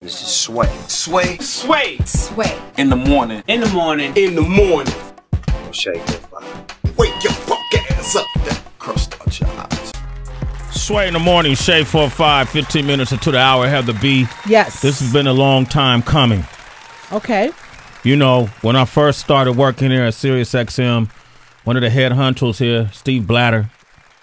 This is Sway. Sway. Sway. Sway. In the morning. In the morning. In the morning. Shake that body. Wake your punk ass up. Crust out your eyes. Sway in the morning, Shay 4-5, 15 minutes into the hour. Have the B. Yes. This has been a long time coming. Okay. You know, when I first started working here at SiriusXM, one of the head honchos here, Steve Blatter,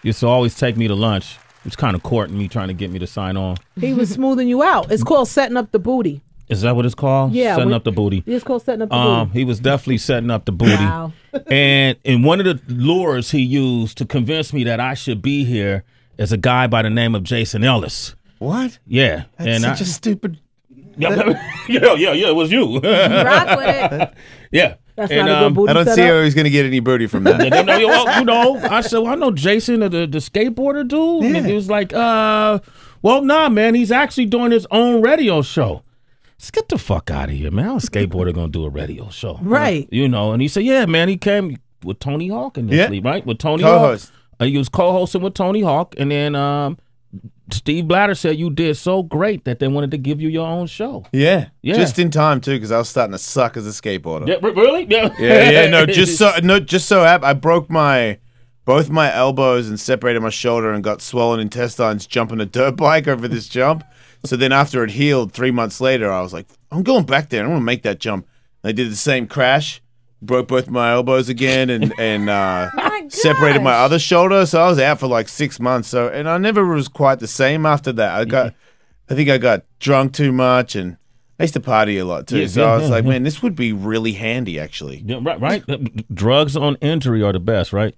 used to always take me to lunch. He was kind of courting me, trying to get me to sign on. He was smoothing you out. It's called setting up the booty. Is that what it's called? Yeah. Setting up the booty. It's called setting up the booty. He was definitely setting up the booty. Wow. And one of the lures he used to convince me that I should be here is a guy by the name of Jason Ellis. What? Yeah. That's such a stupid... Yeah, it was you. Rock with it. Yeah. That's not a good booty I don't see setup. how he's going to get any booty from that. Well, you know, I said, well, I know Jason, the skateboarder dude. Yeah. And he was like, well, nah, man, he's actually doing his own radio show. Let's get the fuck out of here, man. How a skateboarder going to do a radio show? Right. You know, and he said, yeah, man, he came with Tony Hawk initially, right? With Tony Co-host. Hawk. He was co-hosting with Tony Hawk. And then Steve Blatter said you did so great that they wanted to give you your own show. Yeah. Yeah. Just in time, too, because I was starting to suck as a skateboarder. Yeah, really? Yeah. Yeah, no, just so I broke both my elbows and separated my shoulder and got swollen intestines jumping a dirt bike over this jump. So then after it healed 3 months later, I was like, I'm going back there. I want to make that jump. And I did the same crash, broke both my elbows again and separated my other shoulder. So I was out for like 6 months. So and I never was quite the same after that. I think I got drunk too much and I used to party a lot too. So I was like, man, this would be really handy actually. Yeah, right. Drugs on injury are the best, right?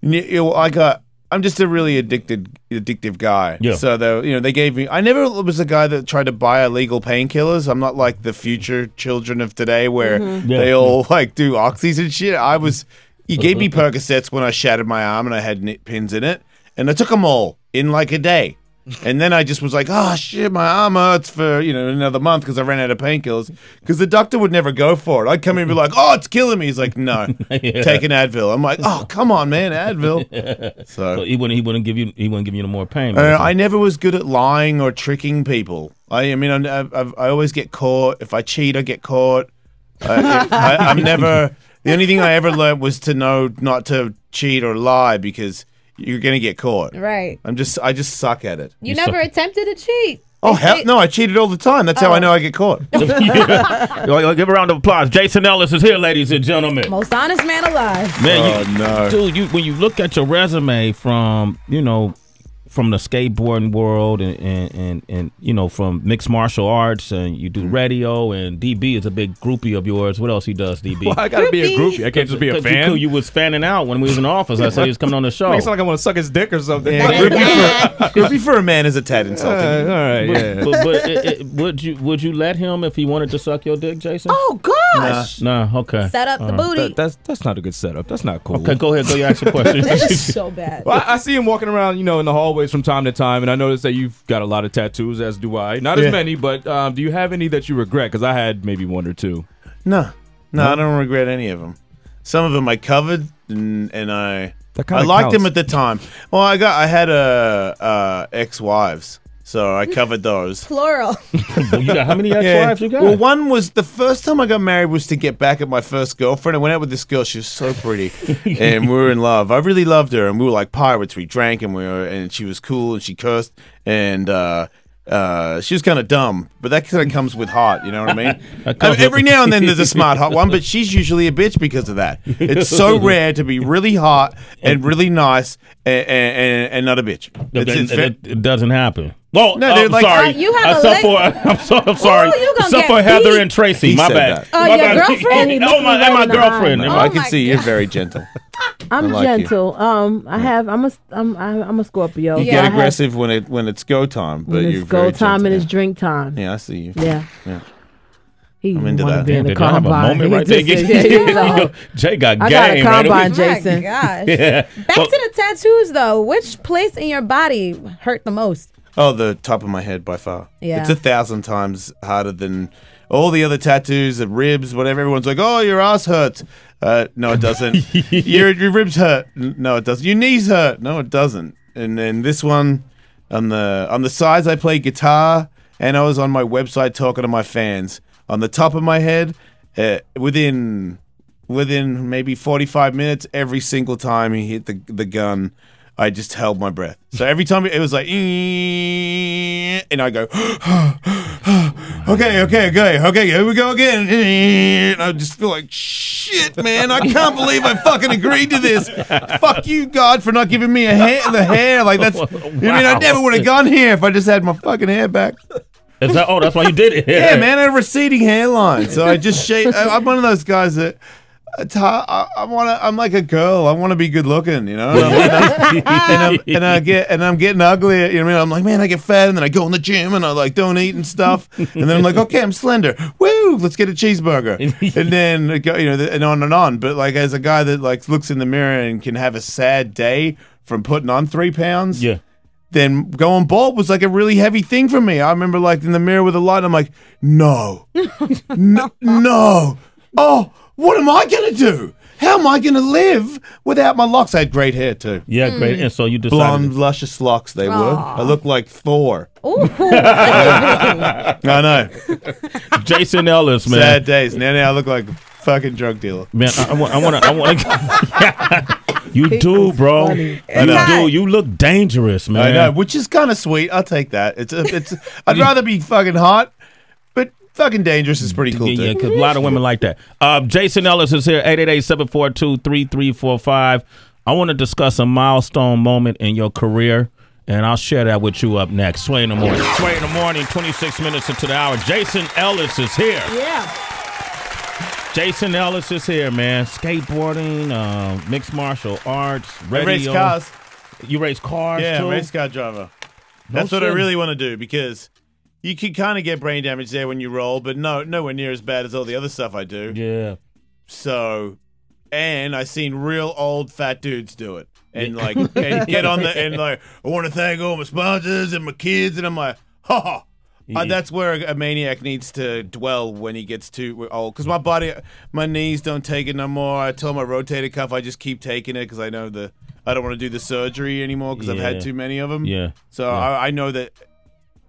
I'm just a really addictive guy. Yeah. So they gave me. I never was a guy that tried to buy illegal painkillers. I'm not like the future children of today where they all like do oxys and shit. You gave me Percocets when I shattered my arm and I had pins in it, and I took them all in like a day. And then I just was like, oh, shit, my arm hurts for, another month because I ran out of painkillers. Because the doctor would never go for it. I'd come in and be like, oh, it's killing me. He's like, no, take an Advil. I'm like, oh, come on, man, Advil. So he wouldn't give you no more pain. I never was good at lying or tricking people. I always get caught. If I cheat, I get caught. I'm never... The only thing I ever learned was to know not to cheat or lie because... You're gonna get caught. Right. I just suck at it. You never attempted to cheat. Oh hell no! I cheated all the time. That's how I know I get caught. Give a round of applause. Jason Ellis is here, ladies and gentlemen. Most honest man alive. Man, no, dude. When you look at your resume from from the skateboarding world and from mixed martial arts and you do radio and DB is a big groupie of yours. What else he does, DB? Well, I gotta be a groupie. I can't just be a fan. You was fanning out when we was in the office. I said he was coming on the show. Makes it like I want to suck his dick or something. Yeah, groupie for a man is a tad insulting. All right, yeah. But would you let him if he wanted to suck your dick, Jason? Oh gosh. Nah, okay. Set up the booty. That's not a good setup. That's not cool. Okay, go ahead. Go ask your question. This is so bad. Well, I see him walking around, in the hallways from time to time, and I noticed that you've got a lot of tattoos, as do I. Not as many, but do you have any that you regret? Because I had maybe one or two. No, I don't regret any of them. Some of them I covered, and I liked them at the time. Well, I had ex-wives. So I covered those. Plural. You got how many ex-wives you got? Well, one was the first time I got married was to get back at my first girlfriend. I went out with this girl. She was so pretty, and we were in love. I really loved her, and we were like pirates. We drank, and she was cool, and she cursed, and she was kind of dumb, but that kind of comes with heart. You know what I mean? Every now and then there's a smart hot one, but she's usually a bitch because of that. It's so rare to be really hot and really nice and not a bitch. It doesn't happen. Well, no, I'm like, sorry. You have I'm sorry. Except for Heather and Tracy. He My said bad. that. Your girlfriend? my girlfriend. I can see you're very gentle. I'm like gentle. I'm a Scorpio. You get aggressive when it's go time, but you're very go time gentle. and it's drink time. Yeah, I see you. Yeah. I'm into that. Be in the Did I have a combine. moment right there? Jay got I game. got a combine, right? Jason. Oh my gosh. Yeah. Back to the tattoos, though. Which place in your body hurt the most? Oh, the top of my head by far. Yeah. It's 1,000 times harder than all the other tattoos, the ribs, whatever. Everyone's like, oh, your ass hurts. No, it doesn't. your ribs hurt. No, it doesn't. Your knees hurt. No, it doesn't. And then this one on the sides, I play guitar. and I was on my website talking to my fans. On the top of my head, within maybe 45 minutes, every single time he hit the gun, I just held my breath. So every time it was like, and I go, okay, here we go again. And I just feel like, shit, man, I can't believe I fucking agreed to this. Fuck you, God, for not giving me the hair. Like, that's, I mean, I never would have gone here if I just had my fucking hair back. That's why you did it. Yeah, man, I had a receding hairline. So I just shaved. I'm one of those guys that I'm like a girl. I want to be good looking, you know. And I'm getting ugly. You know what I mean? I'm like, man, I get fat, and then I go in the gym, and I like don't eat and stuff. And then I'm like, okay, I'm slender. Woo, let's get a cheeseburger. And then and on and on. But like, as a guy that like looks in the mirror and can have a sad day from putting on 3 pounds, yeah. Then going bald was like a really heavy thing for me. I remember like in the mirror with a light, I'm like, no. Oh, what am I going to do? How am I going to live without my locks? I had great hair too. Yeah, great. And so you decided. Blonde, luscious locks they were. I looked like Thor. I know. Jason Ellis, man. Sad days. Now I look like a fucking drug dealer. Man, I want to. You do, bro. You do. You look dangerous, man. I know, which is kind of sweet. I'll take that. It's. I'd rather be fucking hot, but fucking dangerous is pretty cool too. Yeah, because a lot of women like that. Jason Ellis is here. 888-742-3345. I want to discuss a milestone moment in your career, and I'll share that with you up next. Sway in the morning. Sway in the morning. 26 minutes into the hour. Jason Ellis is here. Yeah. Jason Ellis is here, man. Skateboarding, mixed martial arts, radio. I race cars. You race cars, yeah, too? race car driver. That's what I really want to do, because you can kind of get brain damage there when you roll, but nowhere near as bad as all the other stuff I do. Yeah. So, and I seen real old fat dudes do it, and like, and get on the and like, I want to thank all my sponsors and my kids, and I'm like, ha ha. Yeah. That's where a maniac needs to dwell when he gets too old. Because my knees don't take it no more. I told my rotator cuff I just keep taking it because I know I don't want to do the surgery anymore because I've had too many of them. Yeah. So I know that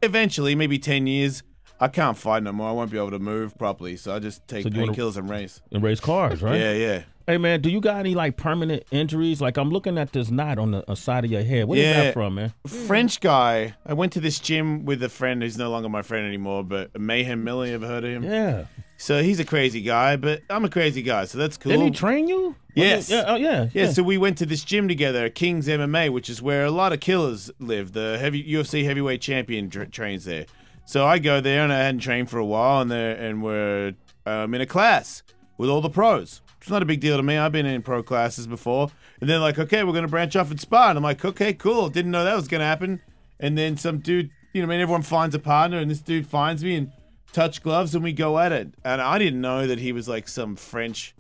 eventually, maybe 10 years, I can't fight no more. I won't be able to move properly. So I just take painkillers and race. And race cars, right? Yeah. Hey, man, do you got any, like, permanent injuries? Like, I'm looking at this knot on the side of your head. What is that from, man? French guy. I went to this gym with a friend who's no longer my friend anymore, but Mayhem Miller, you ever heard of him? Yeah. So he's a crazy guy, but I'm a crazy guy, so that's cool. Didn't he train you? Yes. Yeah. So we went to this gym together, King's MMA, which is where a lot of killers live. The UFC heavyweight champion trains there. So I go there, and I hadn't trained for a while, and we're in a class with all the pros. It's not a big deal to me. I've been in pro classes before. And they're like, okay, we're going to branch off and spar. And I'm like, okay, cool. Didn't know that was going to happen. And then some dude, everyone finds a partner, and this dude finds me and touch gloves, and we go at it. And I didn't know that he was like some French,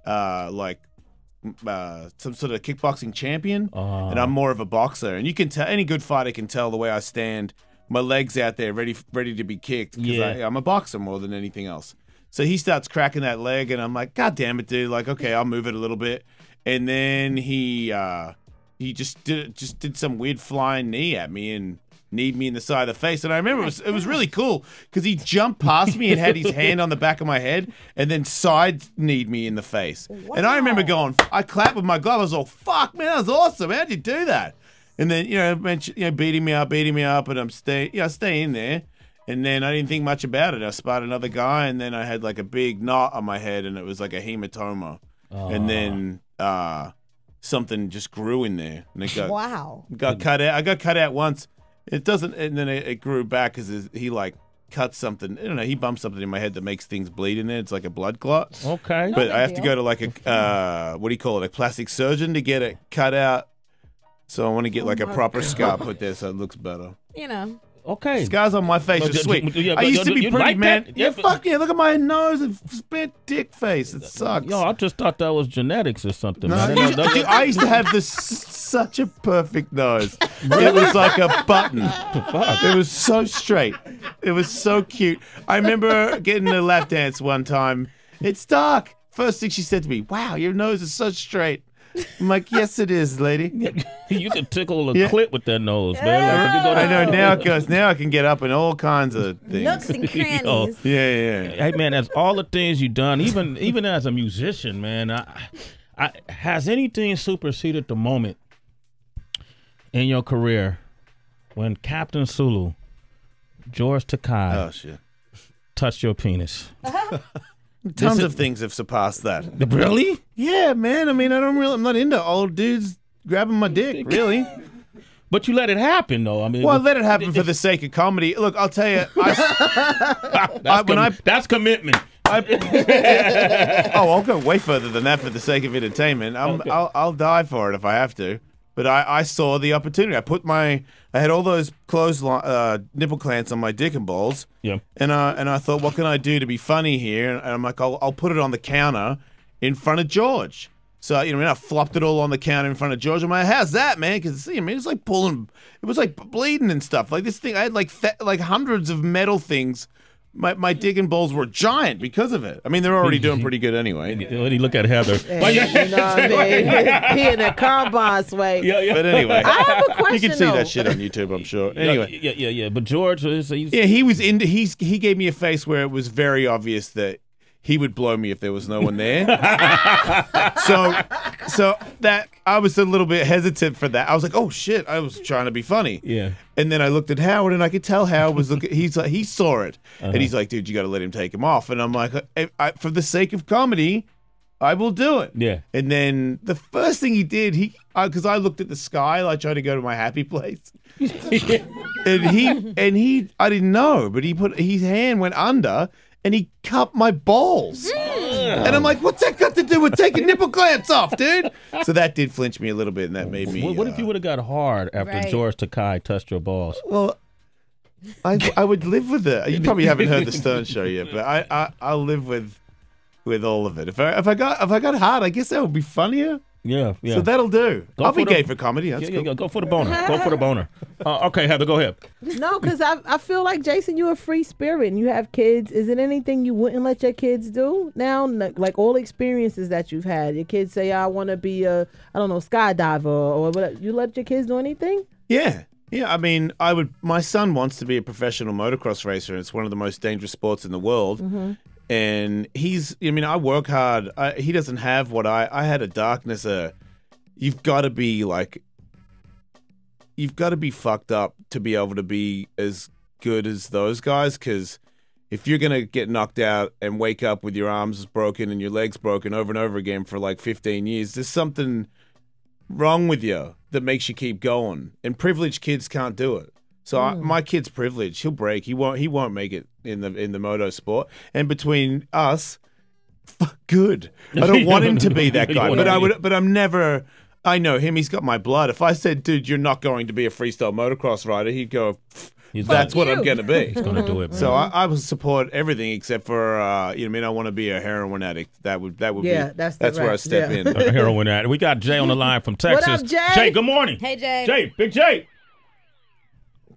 some sort of kickboxing champion. And I'm more of a boxer. And you can tell, any good fighter can tell the way I stand. My legs out there ready to be kicked. Because I'm a boxer more than anything else. So he starts cracking that leg, and I'm like, God damn it, dude. Like, okay, I'll move it a little bit. And then he just did some weird flying knee at me and kneed me in the side of the face. And I remember it was really cool because he jumped past me and had his hand on the back of my head and then side kneed me in the face. Wow. And I remember I clapped with my glove. I was all, fuck, man, that was awesome. How'd you do that? And then, beating me up, and I'm staying there. And then I didn't think much about it. I spotted another guy, and then I had like a big knot on my head, and it was like a hematoma. And then something just grew in there, and it got cut out. I got cut out once. It doesn't, and then it grew back because he like cut something. I don't know. He bumped something in my head that makes things bleed in there. It's like a blood clot. Okay, but I have to go to like a what do you call it? A plastic surgeon to get it cut out. So I want to get like a proper scar put there so it looks better. Okay. Scars on my face are sweet. I used to be pretty, like man. Yeah, fuck yeah. Look at my nose and spent dick face. It sucks. Yo, I just thought that was genetics or something. No, I used to have such a perfect nose. It was like a button. It was so straight. It was so cute. I remember getting a lap dance one time. It's dark. First thing she said to me, wow, your nose is so straight. I'm like, yes, it is, lady. You could tickle a clit with that nose, man. Like, you go I know now it goes. Now I can get up in all kinds of things. Nooks and crannies. Yeah. Hey man, that's all the things you've done. Even as a musician, man. Has anything superseded the moment in your career when Captain Sulu, George Takei, touched your penis? Tons of things have surpassed that. Really? Yeah, man. I mean, I'm not into old dudes grabbing my dick, really. But you let it happen, though. I mean, Well, I let it happen for the sake of comedy. Look, I'll tell you. That's commitment. I'll go way further than that for the sake of entertainment. I'll die for it if I have to. But I saw the opportunity. I had all those closed nipple clamps on my dick and balls. Yeah. And I thought, what can I do to be funny here? And I'm like, I'll put it on the counter in front of George. So, I flopped it all on the counter in front of George. I'm like, how's that, man? Because, it's like pulling, it was like bleeding and stuff. Like this thing, I had like hundreds of metal things. My dick and balls were giant because of it. I mean, they're already doing pretty good anyway. When you look at Heather. Hey, you know what I mean? He in a combine sway. Yeah. But anyway, I have a question, you can see though. that shit on YouTube, I'm sure. Anyway. Yeah. But George, He gave me a face where it was very obvious that he would blow me if there was no one there. so that I was a little bit hesitant for that. I was like, oh shit, I was trying to be funny. Yeah. And then I looked at Howard and I could tell Howard was looking, he saw it. And he's like, dude, you got to let him take him off. And I'm like, for the sake of comedy, I will do it. Yeah. And then the first thing he did, because I looked at the sky, like trying to go to my happy place. and he, I didn't know, but his hand went under and he cupped my balls. And I'm like, what's that got to do with taking nipple clamps off, dude? So that did flinch me a little bit, and that made me... What if you would have got hard after George Takei touched your balls? Well, I would live with it. You probably haven't heard the Stern Show yet, but I'll live with all of it. If I got hard, I guess that would be funnier. Yeah. So that'll do. I'll be gay for comedy. That's cool. Go for the boner. Go for the boner. Okay, Heather, go ahead. No, because I feel like, Jason, you're a free spirit and you have kids. Is it anything you wouldn't let your kids do now? Like all the experiences that you've had. Your kids say, I want to be a, skydiver or whatever. You let your kids do anything? Yeah. I mean, my son wants to be a professional motocross racer. It's one of the most dangerous sports in the world. Mm-hmm. And I work hard. He doesn't have what I had a darkness. You've got to be fucked up to be able to be as good as those guys. Because if you're going to get knocked out and wake up with your arms broken and your legs broken over and over again for like 15 years, there's something wrong with you that makes you keep going. And privileged kids can't do it. So my kid's privileged. He'll break. He won't make it in the moto sport. And between us, good. I don't want him to be that guy. But I'm never. I know him. He's got my blood. If I said, dude, you're not going to be a freestyle motocross rider, he'd go, that's what I'm going to be. He's going to do it. Man. So I will support everything except for I want to be a heroin addict. That would be. That's where I step in. A heroin addict. We got Jay on the line from Texas. What up, Jay? Jay, good morning. Hey, Jay. Jay, Big Jay.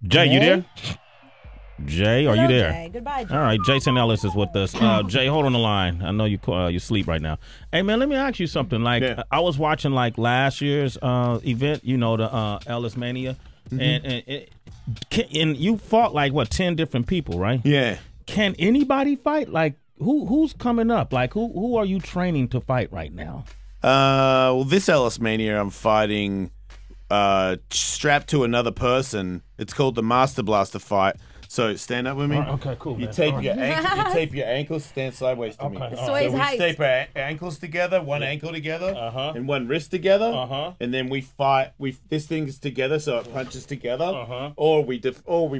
Jay, you there? Jay, are you there? Jay. Goodbye, Jay. All right, Jason Ellis is with us. Jay, hold on the line. I know you sleep right now. Hey, man, let me ask you something. I was watching last year's event, the EllisMania, and you fought 10 different people, right? Yeah. Can anybody fight? Who's coming up? Who are you training to fight right now? Well, this EllisMania, I'm fighting strapped to another person. It's called the Master Blaster fight. So stand up with me. Okay, cool. You tape your ankles. Stand sideways to me. So we tape our ankles together, one ankle together, and one wrist together, and then we fight. This thing is together, so it punches together, or we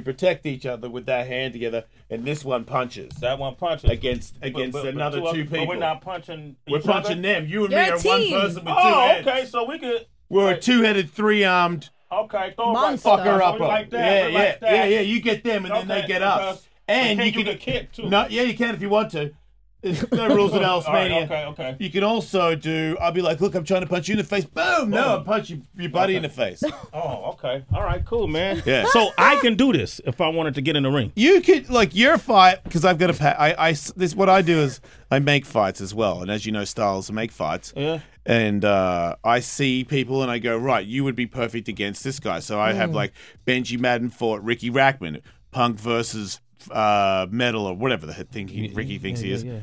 protect each other with that hand together, and this one punches. That one punches against another two people. But we're not punching. We're punching them. You and You're me a are team. one person with two heads. Okay, so we could. We're a two-headed, three-armed. Okay, throw Monster. Fucker up. Like that, Yeah. You get them, and then they get us. And you can do the kick too. No, yeah, you can if you want to. There's no rules at EllisMania. Right, okay. You can also do. I'll be like, look, I'm trying to punch you in the face. Boom! No, I'll punch your buddy in the face. Oh, okay. All right, cool, man. Yeah. So I can do this if I wanted to get in the ring. You could your fight because I've got a. This what I do is I make fights as well, and as you know, Stiles make fights. Yeah. And I see people and I go, right, you would be perfect against this guy. So I have like Benji Madden fought Ricky Rackman, Punk versus Metal or whatever the thing Ricky thinks he is. Yeah.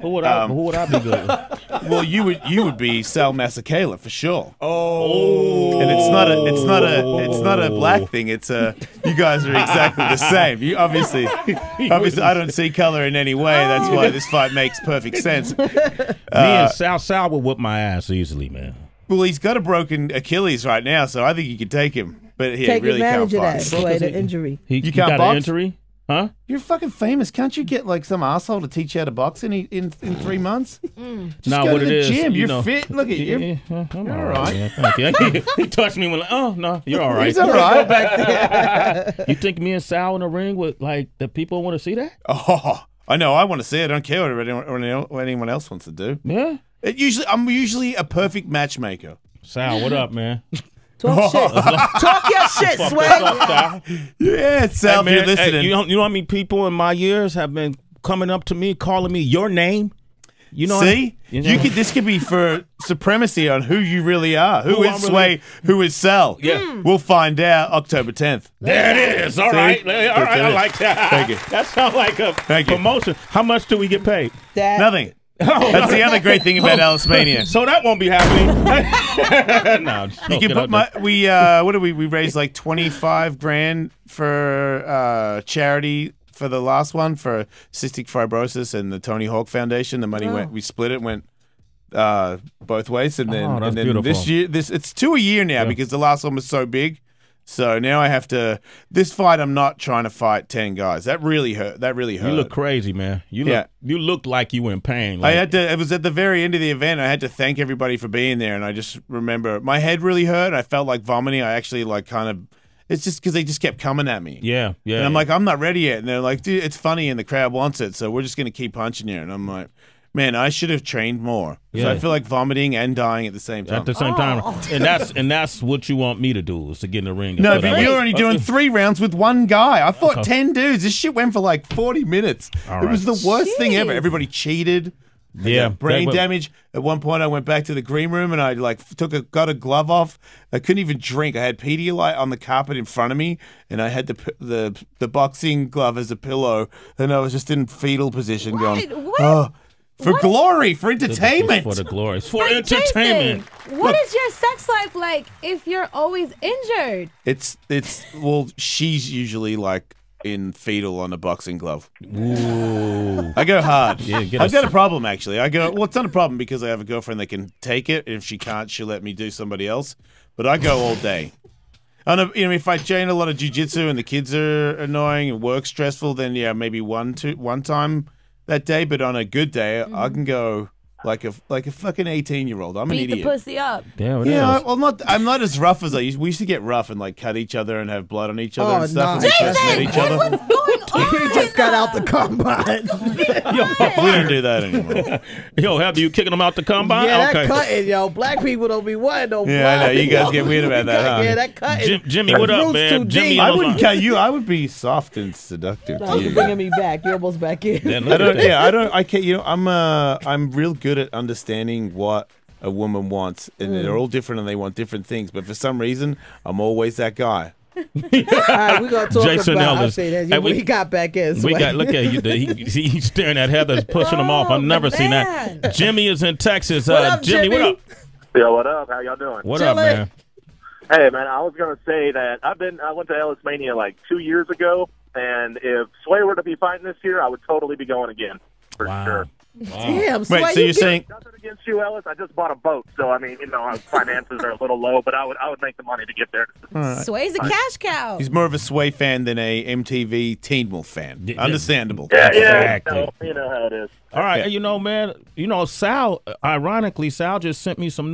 Who would I be good with? Well, you would be Sal Masekela for sure. Oh, and it's not a black thing. It's you guys are exactly the same. You obviously I don't see color in any way. That's why this fight makes perfect sense. Me and Sal would whip my ass easily, man. Well, he's got a broken Achilles right now, so I think you could take him. But he Take really can't advantage of that. fight. Sway, the injury. He can't got box? an injury? Huh? You're fucking famous. Can't you get like some asshole to teach you how to box in 3 months? Just Nah, go what to it the is, gym. you You're know. fit. Look at you. Yeah, I'm You're all all right. right. Yeah, thank you. He touched me when like, oh no, you're all right. He's all right. You think me and Sal in the ring with like the people want to see that? Oh, I know. I want to see it. I don't care what anyone else wants to do. Yeah. I'm usually a perfect matchmaker. Sal, what up, man? Talk shit. Talk your shit, Sway. What's up, Sal? Yeah, Sal, Hey, if you're man, listening. you know how many people in my years have been coming up to me, calling me your name? You know, See, you know? this could be for supremacy on who you really are. Who is I'm really- Sway? Who is Sal? Yeah. We'll find out October 10th. There it is. All See? right. All right. I like that. Thank you. That sounds like a Thank you. promotion. How much do we get paid? That Nothing. That's the other great thing about EllisMania. So that won't be happening. No, I'm just You can joking. put what did we raised like 25 grand for charity for the last one for cystic fibrosis and the Tony Hawk Foundation. The money we split it, went both ways, and then Oh, that's and then beautiful. this year it's 2 a year now because the last one was so big. So now I have to. This fight, I'm not trying to fight 10 guys. That really hurt. That really hurt. You look crazy, man. You look like you were in pain. I Like, had to. It was at the very end of the event. I had to thank everybody for being there, and I just remember my head really hurt. I felt like vomiting. I actually like kind of. It's just because they just kept coming at me. yeah. And I'm like, I'm not ready yet. And they're like, dude, it's funny, and the crowd wants it, so we're just gonna keep punching you. And I'm like, man, I should have trained more. So Yeah. I feel like vomiting and dying at the same time. at the same time, and that's what you want me to do is to get in the ring. and No, put but that you're work. only doing 3 rounds with one guy. I fought 10 dudes. This shit went for like 40 minutes. All It was right. the worst thing ever. Everybody cheated. I Yeah, got brain that- damage. At one point, I went back to the green room and I like got a glove off. I couldn't even drink. I had Pedialyte on the carpet in front of me, and I had the boxing glove as a pillow, and I was just in fetal position, going, What? "Oh, for glory, for entertainment." for the glory, it's for Wait, entertainment. Jason, what is your sex life like if you're always injured? It's well, she's usually like in fetal on a boxing glove. Ooh. I go hard. Yeah, get I've us- got a problem actually. Well, it's not a problem because I have a girlfriend that can take it. If she can't, she'll let me do somebody else. But I go all day. And if I train a lot of jiu-jitsu and the kids are annoying and work stressful, then yeah, maybe one time that day. But on a good day, I can go like a fucking 18-year-old. I'm an Beat idiot. the pussy up. Yeah, it Yeah, is. well, I'm not as rough as I used. We used to get rough and like cut each other and have blood on each other Oh, and stuff. nice. When we first met each other. What's going on? he just got out the combine. We don't do that anymore. Yo, have you kicking them out the combine? Yeah, okay. that cutting, yo. Black people don't be wanting no Yeah, I know. blood. You guys get weird about that, huh? Yeah, that cutting. Jimmy, what up, Roots man? too Jimmy, deep. I on the wouldn't line. cut you. I would be soft and seductive No, to you're you. bringing me back. You're almost back in. Yeah, I look at don't. that. Yeah, I don't. I can't. You know, I'm real good at understanding what a woman wants, and they're all different, and they want different things. But for some reason, I'm always that guy. All right, we're gonna talk Jason about. I Ellis. say that. Hey, He got back in. We Sway. got look at you. He's staring at Heather, pushing him off. I've never seen that. Jimmy is in Texas. What up, Jimmy, what Jimmy? up? Yo, what up? How y'all doing? What up, Chilling. man? Hey, man, I was gonna say that I went to EllisMania like 2 years ago, and if Sway were to be fighting this year, I would totally be going again for sure. Damn, Sway, Wait, so you're saying? Nothing against you, Ellis. I just bought a boat, so I mean, our finances are a little low, but I would make the money to get there. Sway's a cash cow. He's more of a Sway fan than a MTV Teen Wolf fan. Yeah. Understandable. Yeah, Exactly. you know how it is. All right, you know, man. You know, Sal. Ironically, Sal just sent me some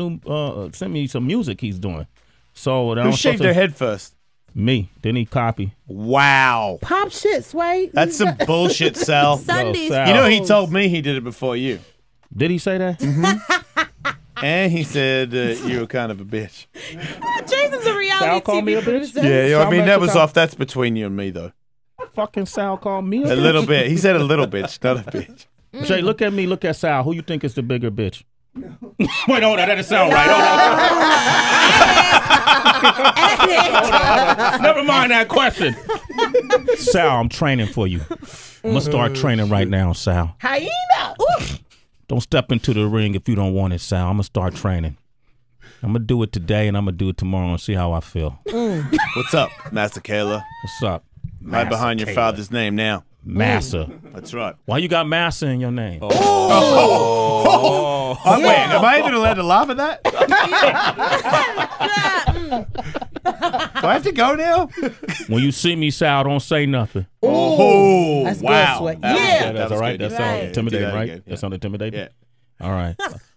music he's doing. So Who shaved their head first? Me. Then he copy. Wow, pop shit, Sway. that's some bullshit, Sal. Sundays. Sal. You know, he told me he did it before you, Did he say that? and he said you were kind of a bitch. Jason's a reality Sal called TV me a bitch? producer. Yeah, I Sal mean that was Masekela. off. That's between you and me, though. Fucking Sal called me A little bit. He said a little bitch, not a bitch. Jay, look at me. Look at Sal. Who you think is the bigger bitch? Wait, hold on. That doesn't sound right. Hold on. Never mind that question. Sal, I'm training for you. I'm going to start training right now, Sal. Hyena. Ooh. Don't step into the ring if you don't want it, Sal. I'm going to start training. I'm going to do it today and I'm going to do it tomorrow and see how I feel. What's up, Masekela? What's up? Right behind your father's name now. Massa. That's right. Why you got Massa in your name? Wait, am I even allowed to laugh at that? Do I have to go now? When you see me, Sal, don't say nothing. Oh, That's wow. good, Sway. Yeah. That's all right. That sounds intimidating, Do that right? again. That sounds intimidating? Yeah. All right.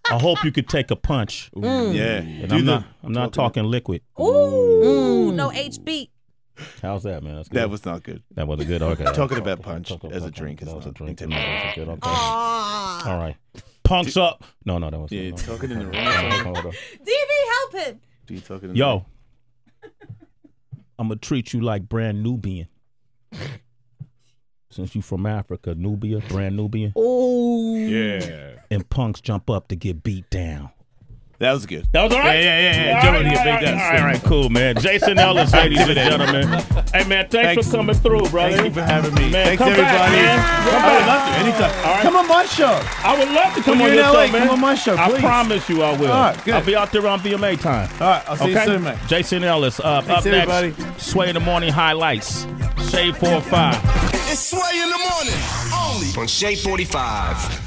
I hope you could take a punch. Yeah. And I'm not talking liquid. Ooh, no HB. How's that, man? That's good. That was not good. That wasn't good. Okay. Talking about punch as a drink is That was a not drink. intimidating. Good. Okay. All right. Punks up. No, that was Yeah, no. talking in the room. Hold on. DV, help him. Do you talking in the Yo, I'm gonna treat you like brand Nubian. Since you from Africa, Nubia, brand Nubian. Ooh. Yeah. And punks jump up to get beat down. That was good. That was all right? Yeah. Jump in here, big dance. All right, cool, man. Jason Ellis, ladies and gentlemen. Hey, man, thanks for coming through, brother. Thank you for having me. Man, Thanks, come everybody. back, man. I would love to. Anytime. All right. Come on my show. I would love to come When on you're your in LA, show, man. come on my show, I please. promise you I will. All right, good. I'll be out there on VMA time. All right, I'll see you soon, man. Jason Ellis. Up Thanks, next, everybody. Sway in the Morning highlights. Shade 4 or 5. It's Sway in the morning. Only on Shade 45.